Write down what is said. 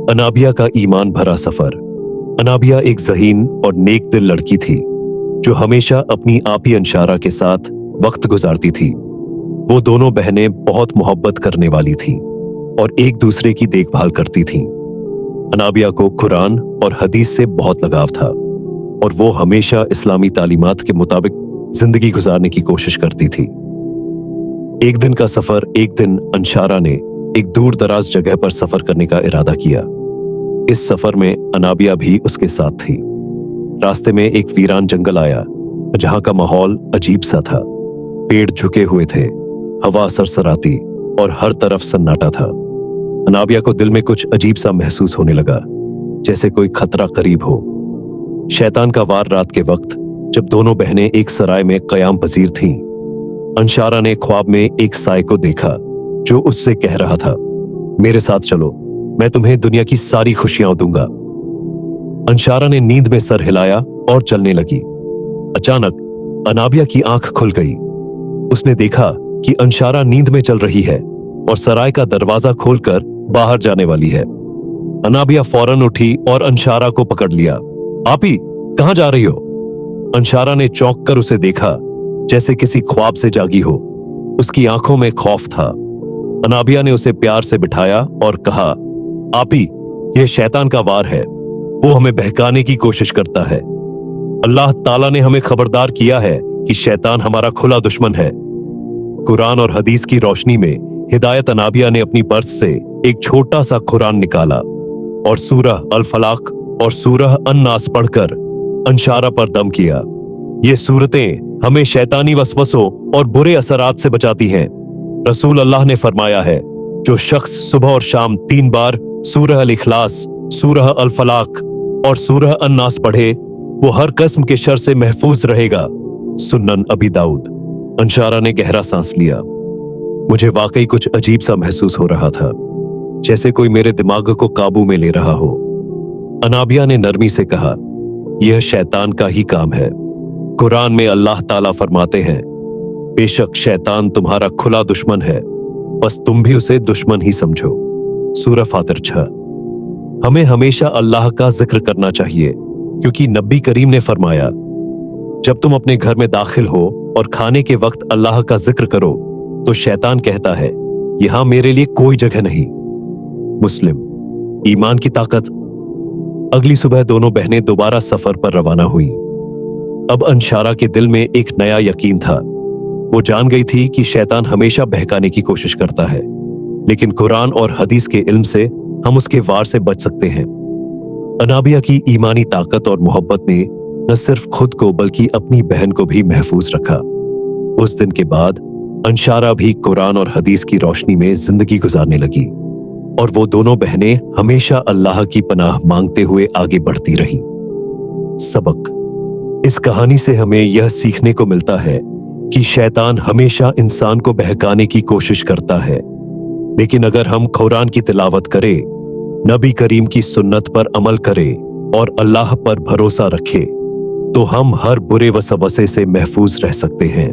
अनाबिया का ईमान भरा सफर। अनाबिया एक ज़हीन और नेक दिल लड़की थी जो हमेशा अपनी आपी अंशारा के साथ वक्त गुजारती थी। वो दोनों बहनें बहुत मोहब्बत करने वाली थीं और एक दूसरे की देखभाल करती थीं। अनाबिया को कुरान और हदीस से बहुत लगाव था और वो हमेशा इस्लामी तालीमात के मुताबिक जिंदगी गुजारने की कोशिश करती थी। एक दिन का सफर। एक दिन अंशारा ने एक दूर दराज जगह पर सफर करने का इरादा किया। इस सफर में अनाबिया भी उसके साथ थी। रास्ते में एक वीरान जंगल आया जहां का माहौल अजीब सा था। पेड़ झुके हुए थे, हवा सरसराती और हर तरफ सन्नाटा था। अनाबिया को दिल में कुछ अजीब सा महसूस होने लगा, जैसे कोई खतरा करीब हो। शैतान का वार रात के वक्त जब दोनों बहनें एक सराय में कयाम पजीर थीं, अंशारा ने ख्वाब में एक साए को देखा जो उससे कह रहा था, मेरे साथ चलो, मैं तुम्हें दुनिया की सारी खुशियां दूंगा। अंशारा ने नींद में सर हिलाया और चलने लगी। अचानक अनाबिया की आंख खुल गई। उसने देखा कि अंशारा नींद में चल रही है और सराय का दरवाजा खोलकर बाहर जाने वाली है। अनाबिया फौरन उठी और अंशारा को पकड़ लिया। आपी, कहां जा रही हो? अंशारा ने चौंक कर उसे देखा, जैसे किसी ख्वाब से जागी हो। उसकी आंखों में खौफ था। अनाबिया ने उसे प्यार से बिठाया और कहा, आपी, यह शैतान का वार है। वो हमें बहकाने की कोशिश करता है। अल्लाह ताला ने हमें खबरदार किया है कि शैतान हमारा खुला दुश्मन है। कुरान और हदीस की रोशनी में हिदायत अनाबिया ने अपनी पर्स से एक छोटा सा कुरान निकाला और सूरह अल फलाक और सूरह अन्नास पढ़कर अंशारा पर दम किया। ये सूरतें हमें शैतानी वसवसों और बुरे असरात से बचाती हैं। रसूल अल्लाह ने फरमाया है, जो शख्स सुबह और शाम 3 बार सूरह अल इखलास, सूरह अल फलाक और सूरह अन्नास पढ़े, वो हर किस्म के शर से महफूज रहेगा। सुन्नन अबी दाऊद। अंशारा ने गहरा सांस लिया। मुझे वाकई कुछ अजीब सा महसूस हो रहा था, जैसे कोई मेरे दिमाग को काबू में ले रहा हो। अनाबिया ने नरमी से कहा, यह शैतान का ही काम है। कुरान में अल्लाह ताला फरमाते हैं, बेशक शैतान तुम्हारा खुला दुश्मन है, बस तुम भी उसे दुश्मन ही समझो। सूरह फातिर 6। हमें हमेशा अल्लाह का जिक्र करना चाहिए, क्योंकि नबी करीम ने फरमाया, जब तुम अपने घर में दाखिल हो और खाने के वक्त अल्लाह का जिक्र करो तो शैतान कहता है, यहां मेरे लिए कोई जगह नहीं। मुस्लिम। ईमान की ताकत। अगली सुबह दोनों बहनें दोबारा सफर पर रवाना हुई। अब अंशारा के दिल में एक नया यकीन था। वो जान गई थी कि शैतान हमेशा बहकाने की कोशिश करता है, लेकिन कुरान और हदीस के इल्म से हम उसके वार से बच सकते हैं। अनाबिया की ईमानी ताकत और मोहब्बत ने न सिर्फ खुद को बल्कि अपनी बहन को भी महफूज रखा। उस दिन के बाद अंशारा भी कुरान और हदीस की रोशनी में जिंदगी गुजारने लगी और वो दोनों बहनें हमेशा अल्लाह की पनाह मांगते हुए आगे बढ़ती रहीं। सबक। इस कहानी से हमें यह सीखने को मिलता है कि शैतान हमेशा इंसान को बहकाने की कोशिश करता है, लेकिन अगर हम कुरान की तिलावत करें, नबी करीम की सुन्नत पर अमल करें और अल्लाह पर भरोसा रखें, तो हम हर बुरे वसवसे से महफूज रह सकते हैं।